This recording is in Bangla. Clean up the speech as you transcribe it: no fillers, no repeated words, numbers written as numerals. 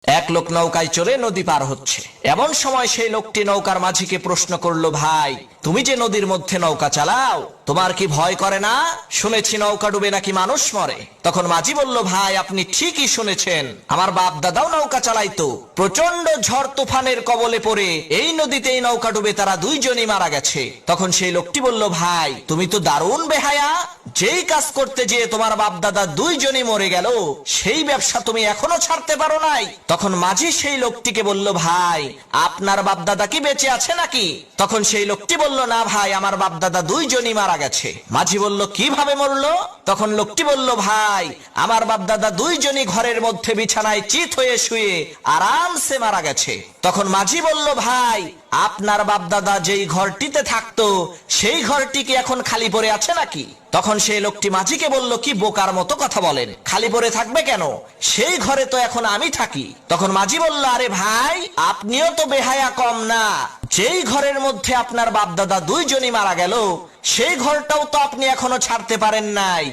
এক লোক নৌকায় চড়ে নদী পার হচ্ছে। এমন সময় সেই লোকটি নৌকার মাঝিকে প্রশ্ন করলো, ভাই তুমি যে নদীর মধ্যে নৌকা চালাও, তোমার কি ভয় করে না? শুনেছি নৌকা ডুবে নাকি মানুষ মরে। তখন মাঝি বলল, ভাই আপনি ঠিকই শুনেছেন, আমার বাপ দাদাও নৌকা চালাইতো। প্রচন্ড ঝড় তুফানের কবলে পড়ে এই নদীতেই নৌকা ডুবে তারা দুইজনই মারা গেছে। তখন সেই লোকটি বলল, ভাই তুমি তো দারুণ বেহায়া, যেই কাজ করতে যেয়ে তোমার বাপ দাদা দুইজনই মরে গেল, সেই ব্যবসা তুমি এখনো ছাড়তে পারো নাই। তখন মাঝি সেই লোকটিকে বলল, ভাই আপনার বাপ দাদা কি বেঁচে আছে নাকি? তখন সেই লোকটি বলল, না ভাই আমার বাপ দাদা দুইজনই মারা গেছে। মাঝি বলল, কিভাবে মরলো? তখন লোকটি বলল, ভাই আমার বাপ দাদা দুইজনই ঘরের মধ্যে বিছানায় চিত হয়ে শুয়ে আরামসে মারা গেছে। তখন মাঝি বলল, ভাই আপনার বাপ দাদা যেই ঘরটিতে থাকতো সেই ঘরটি কি এখন খালি পড়ে আছে নাকি? তখন সেই লোকটি মাঝিকে বলল, কি বোকার মতো কথা বলেন, খালি পড়ে থাকবে কেন? সেই ঘরে তো এখন আমি থাকি। তখন মাঝি বলল, আরে ভাই আপনিও তো বেহায়া কম না, যেই ঘরের মধ্যে আপনার বাপ দাদা দুইজনই মারা গেল সেই ঘরটাও তো আপনি এখনো ছাড়তে পারেন নাই।